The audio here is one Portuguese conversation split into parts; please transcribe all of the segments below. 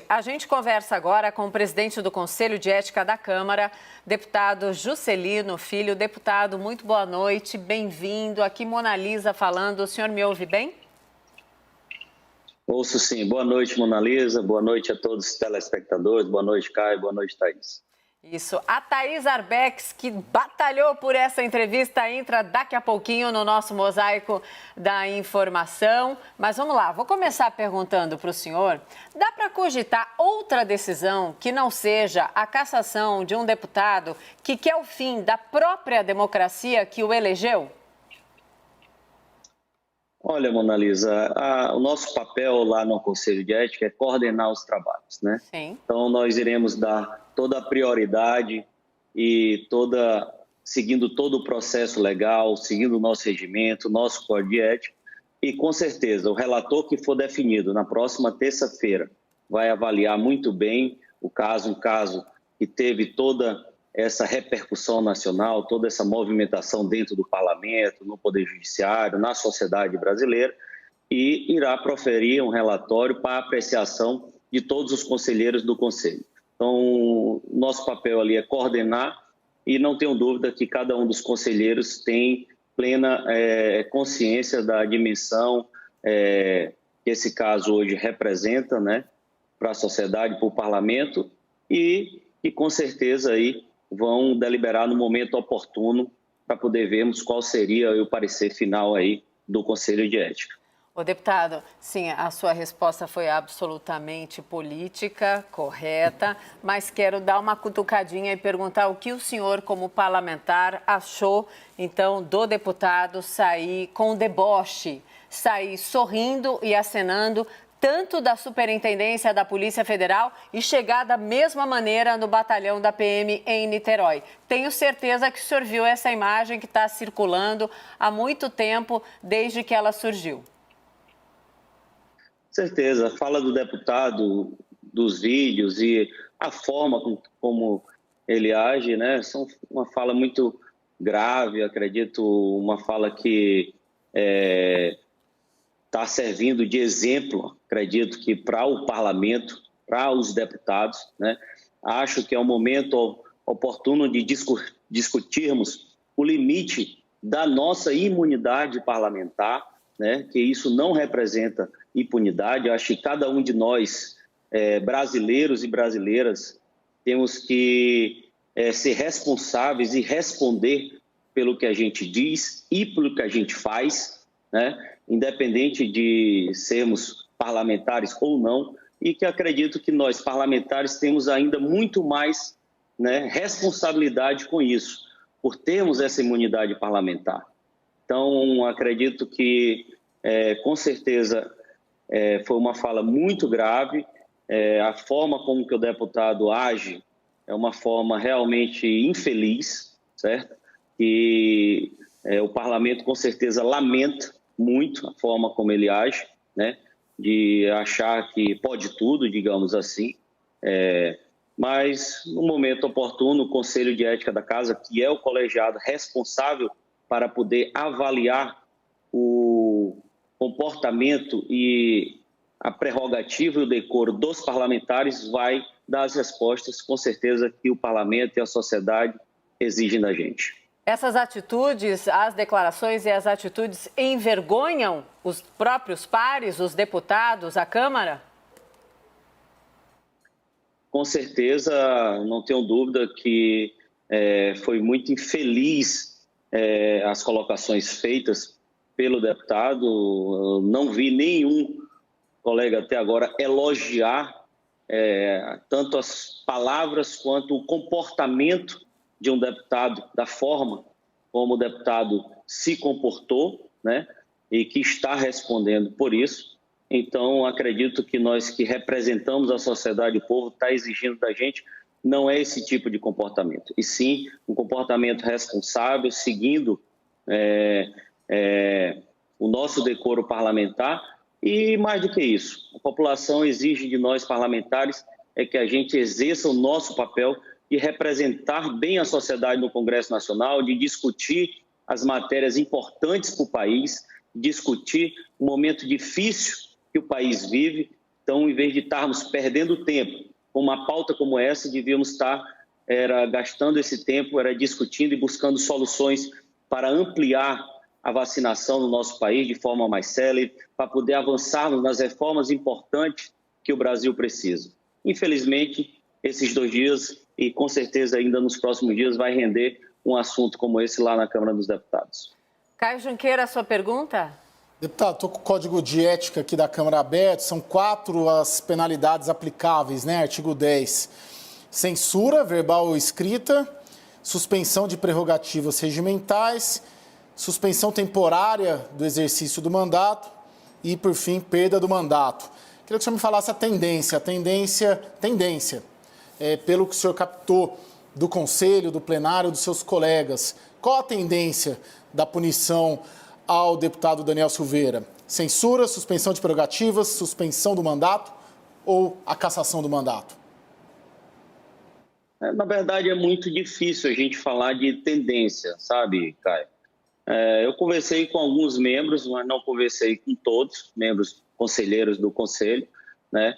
A gente conversa agora com o presidente do Conselho de Ética da Câmara, deputado Juscelino Filho. Deputado, muito boa noite, bem-vindo. Aqui Mona Lisa falando. O senhor me ouve bem? Ouço sim. Boa noite, Mona Lisa. Boa noite a todos os telespectadores. Boa noite, Caio. Boa noite, Thaís. Isso. A Thaís Arbex, que batalhou por essa entrevista, entra daqui a pouquinho no nosso mosaico da informação. Mas vamos lá, vou começar perguntando para o senhor, dá para cogitar outra decisão que não seja a cassação de um deputado que quer o fim da própria democracia que o elegeu? Olha, Mona Lisa, o nosso papel lá no Conselho de Ética é coordenar os trabalhos, né? Sim. Então, nós iremos dar toda a prioridade e seguindo todo o processo legal, seguindo o nosso regimento, nosso código de ética. E, com certeza, o relator que for definido na próxima terça-feira vai avaliar muito bem o caso, um caso que teve toda essa repercussão nacional, toda essa movimentação dentro do parlamento, no Poder Judiciário, na sociedade brasileira, e irá proferir um relatório para apreciação de todos os conselheiros do Conselho. Então, nosso papel ali é coordenar e não tenho dúvida que cada um dos conselheiros tem plena consciência da dimensão que esse caso hoje representa, né, para a sociedade, para o parlamento e com certeza aí vão deliberar no momento oportuno para poder vermos qual seria o parecer final aí do Conselho de Ética. Ô, deputado, sim, a sua resposta foi absolutamente política, correta, mas quero dar uma cutucadinha e perguntar o que o senhor, como parlamentar, achou, então, do deputado sair com deboche, sair sorrindo e acenando, tanto da Superintendência da Polícia Federal e chegar da mesma maneira no batalhão da PM em Niterói. Tenho certeza que o senhor viu essa imagem que está circulando há muito tempo, desde que ela surgiu. Certeza, a fala do deputado, dos vídeos e a forma como ele age, né, são uma fala muito grave, acredito, uma fala que está servindo de exemplo, acredito que para o parlamento, para os deputados, né, acho que é um momento oportuno de discutirmos o limite da nossa imunidade parlamentar, né, que isso não representa impunidade. Eu acho que cada um de nós, brasileiros e brasileiras, temos que ser responsáveis e responder pelo que a gente diz e pelo que a gente faz, né, independente de sermos parlamentares ou não, e que acredito que nós, parlamentares, temos ainda muito mais, né, responsabilidade com isso, por termos essa imunidade parlamentar. Então, acredito que, com certeza, foi uma fala muito grave. A forma como que o deputado age é uma forma realmente infeliz, certo? E o parlamento, com certeza, lamenta muito a forma como ele age, né? De achar que pode tudo, digamos assim. Mas, no momento oportuno, o Conselho de Ética da Casa, que é o colegiado responsável para poder avaliar o comportamento e a prerrogativa e o decoro dos parlamentares, vai dar as respostas, com certeza, que o parlamento e a sociedade exigem da gente. Essas atitudes, as declarações e as atitudes envergonham os próprios pares, os deputados, a Câmara? Com certeza, não tenho dúvida que foi muito infeliz as colocações feitas pelo deputado. Eu não vi nenhum colega até agora elogiar tanto as palavras quanto o comportamento de um deputado, da forma como o deputado se comportou, né, e que está respondendo por isso. Então, acredito que nós que representamos a sociedade, o povo está exigindo da gente, não é esse tipo de comportamento, e sim um comportamento responsável, seguindo o nosso decoro parlamentar. E mais do que isso, a população exige de nós parlamentares que a gente exerça o nosso papel de representar bem a sociedade no Congresso Nacional, de discutir as matérias importantes para o país, discutir o momento difícil que o país vive Então, em vez de estarmos perdendo tempo com uma pauta como essa, devíamos estar gastando esse tempo, discutindo e buscando soluções para ampliar a vacinação no nosso país de forma mais célere, para poder avançarmos nas reformas importantes que o Brasil precisa. Infelizmente, esses 2 dias, e com certeza ainda nos próximos dias, vai render um assunto como esse lá na Câmara dos Deputados. Caio Junqueira, a sua pergunta? Deputado, estou com o Código de Ética aqui da Câmara aberto, são 4 as penalidades aplicáveis, né? Artigo 10, censura verbal ou escrita, suspensão de prerrogativas regimentais, suspensão temporária do exercício do mandato e, por fim, perda do mandato. Queria que o senhor me falasse a tendência, pelo que o senhor captou do Conselho, do plenário, dos seus colegas. Qual a tendência da punição ao deputado Daniel Silveira? Censura, suspensão de prerrogativas, suspensão do mandato ou a cassação do mandato? Na verdade, é muito difícil a gente falar de tendência, sabe, Caio? Eu conversei com alguns membros, mas não conversei com todos, membros conselheiros do Conselho, né?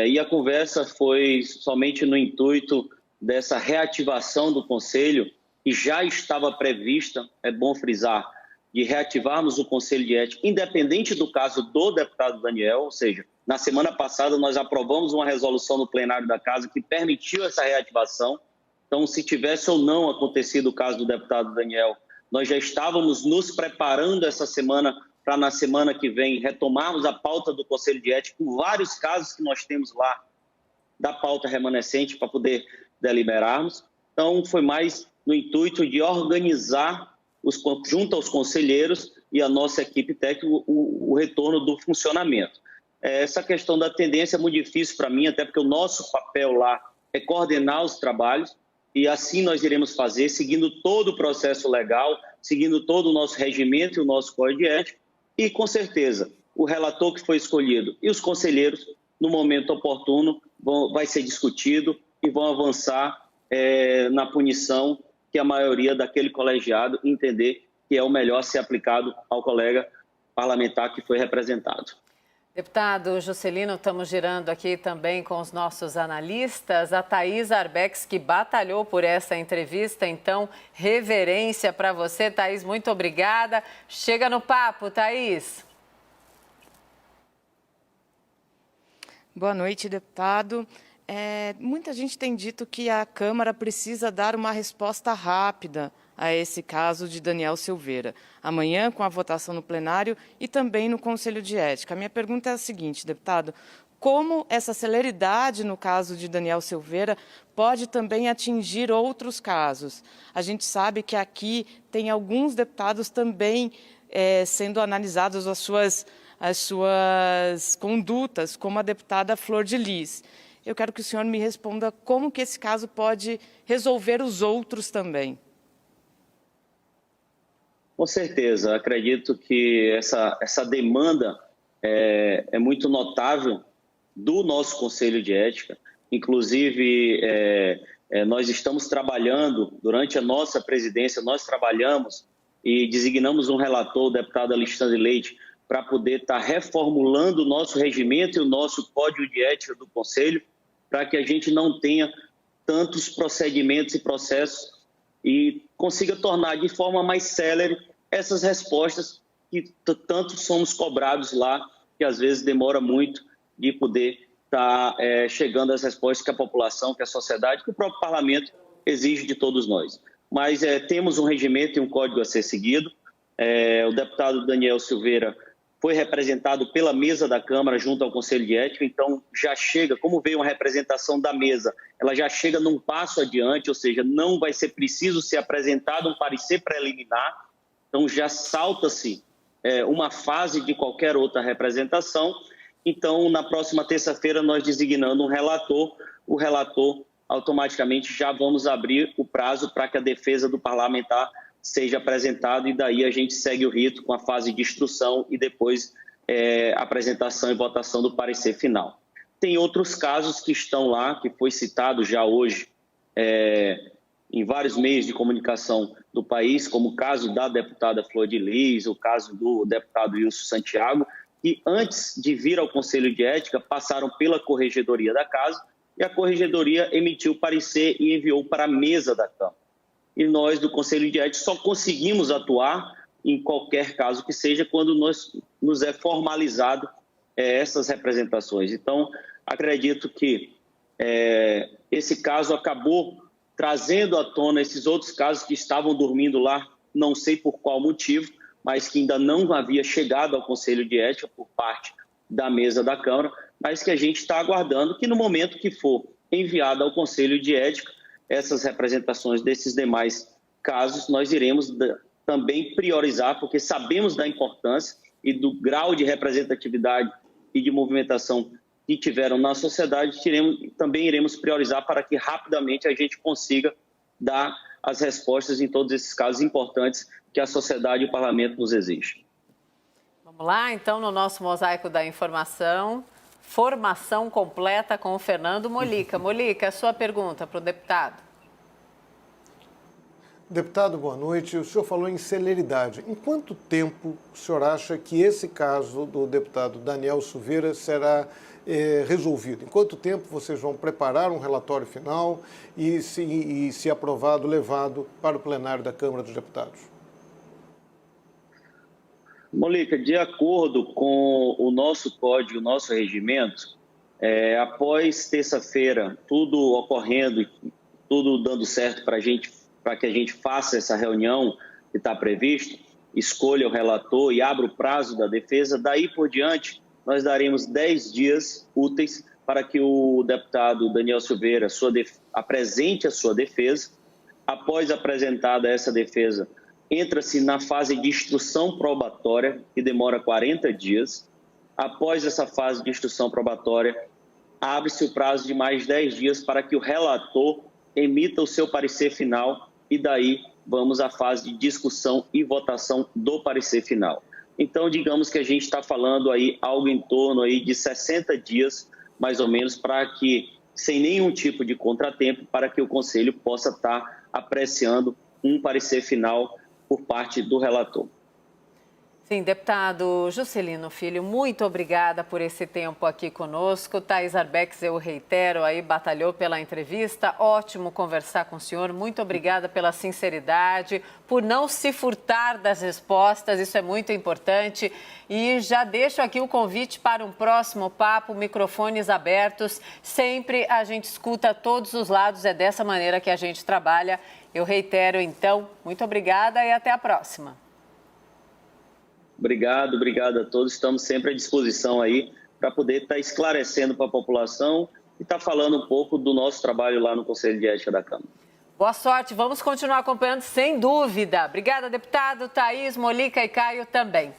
E a conversa foi somente no intuito dessa reativação do Conselho, que já estava prevista, é bom frisar, de reativarmos o Conselho de Ética, independente do caso do deputado Daniel, ou seja, na semana passada nós aprovamos uma resolução no plenário da Casa que permitiu essa reativação. Então, se tivesse ou não acontecido o caso do deputado Daniel, nós já estávamos nos preparando essa semana para, na semana que vem, retomarmos a pauta do Conselho de Ética, com vários casos que nós temos lá da pauta remanescente para poder deliberarmos. Então, foi mais no intuito de organizar, junto aos conselheiros e a nossa equipe técnica, o retorno do funcionamento. Essa questão da tendência é muito difícil para mim, até porque o nosso papel lá é coordenar os trabalhos, e assim nós iremos fazer, seguindo todo o processo legal, seguindo todo o nosso regimento e o nosso código de ética, e com certeza o relator que foi escolhido e os conselheiros, no momento oportuno, vai ser discutido e vão avançar na punição que a maioria daquele colegiado entender que é o melhor ser aplicado ao colega parlamentar que foi representado. Deputado Juscelino, estamos girando aqui também com os nossos analistas. A Thaís Arbex, que batalhou por essa entrevista, então, reverência para você, Thaís, muito obrigada. Chega no papo, Thaís. Boa noite, deputado. Muita gente tem dito que a Câmara precisa dar uma resposta rápida a esse caso de Daniel Silveira, amanhã com a votação no plenário e também no Conselho de Ética. A minha pergunta é a seguinte, deputado: como essa celeridade no caso de Daniel Silveira pode também atingir outros casos? A gente sabe que aqui tem alguns deputados também sendo analisados as suas condutas, como a deputada Flor de Lis. Eu quero que o senhor me responda como que esse caso pode resolver os outros também. Com certeza, acredito que essa demanda é muito notável do nosso Conselho de Ética. Inclusive, nós estamos trabalhando, durante a nossa presidência, nós trabalhamos e designamos um relator, o deputado Alexandre Leite, para poder estar reformulando o nosso regimento e o nosso Código de Ética do Conselho, para que a gente não tenha tantos procedimentos e processos e consiga tornar de forma mais célere essas respostas que tanto somos cobrados lá, que às vezes demora muito de poder estar chegando às respostas que a população, que a sociedade, que o próprio parlamento exige de todos nós. Mas temos um regimento e um código a ser seguido. O deputado Daniel Silveira foi representado pela mesa da Câmara junto ao Conselho de Ética, então já chega, como veio uma representação da mesa, ela já chega num passo adiante, ou seja, não vai ser preciso ser apresentado um parecer preliminar, então já salta-se uma fase de qualquer outra representação. Então, na próxima terça-feira, nós designando um relator, o relator automaticamente já vamos abrir o prazo para que a defesa do parlamentar seja apresentado, e daí a gente segue o rito com a fase de instrução e depois apresentação e votação do parecer final. Tem outros casos que estão lá, que foi citado já hoje em vários meios de comunicação do país, como o caso da deputada Flor de Lis, o caso do deputado Wilson Santiago, que antes de vir ao Conselho de Ética passaram pela Corregedoria da Casa e a Corregedoria emitiu parecer e enviou para a mesa da Câmara. E nós, do Conselho de Ética, só conseguimos atuar em qualquer caso que seja quando nos é formalizado essas representações. Então, acredito que esse caso acabou trazendo à tona esses outros casos que estavam dormindo lá, não sei por qual motivo, mas que ainda não havia chegado ao Conselho de Ética por parte da mesa da Câmara, mas que a gente está aguardando que no momento que for enviado ao Conselho de Ética, essas representações desses demais casos, nós iremos também priorizar, porque sabemos da importância e do grau de representatividade e de movimentação que tiveram na sociedade, também iremos priorizar para que rapidamente a gente consiga dar as respostas em todos esses casos importantes que a sociedade e o parlamento nos exigem. Vamos lá, então, no nosso Mosaico da Informação, formação completa com o Fernando Mollica. Mollica, a sua pergunta para o deputado. Deputado, boa noite. O senhor falou em celeridade. Em quanto tempo o senhor acha que esse caso do deputado Daniel Silveira será resolvido? Em quanto tempo vocês vão preparar um relatório final e, se aprovado, levado para o plenário da Câmara dos Deputados? Mollica, de acordo com o nosso código, o nosso regimento, após terça-feira, tudo ocorrendo, tudo dando certo para que a gente faça essa reunião que está prevista, escolha o relator e abra o prazo da defesa, daí por diante nós daremos 10 dias úteis para que o deputado Daniel Silveira apresente a sua defesa. Após apresentada essa defesa, entra-se na fase de instrução probatória, que demora 40 dias. Após essa fase de instrução probatória, abre-se o prazo de mais 10 dias para que o relator emita o seu parecer final e daí vamos à fase de discussão e votação do parecer final. Então, digamos que a gente está falando aí algo em torno aí de 60 dias, mais ou menos, para que, sem nenhum tipo de contratempo, para que o Conselho possa estar apreciando um parecer final por parte do relator. Sim, deputado Juscelino Filho, muito obrigada por esse tempo aqui conosco. Thais Arbex, eu reitero, aí batalhou pela entrevista. Ótimo conversar com o senhor. Muito obrigada pela sinceridade, por não se furtar das respostas, isso é muito importante. E já deixo aqui o convite para um próximo papo, microfones abertos. Sempre a gente escuta todos os lados, é dessa maneira que a gente trabalha. Eu reitero, então, muito obrigada e até a próxima. Obrigado a todos. Estamos sempre à disposição aí para poder estar esclarecendo para a população e estar falando um pouco do nosso trabalho lá no Conselho de Ética da Câmara. Boa sorte, vamos continuar acompanhando sem dúvida. Obrigada, deputado, Thaís, Mollica e Caio também.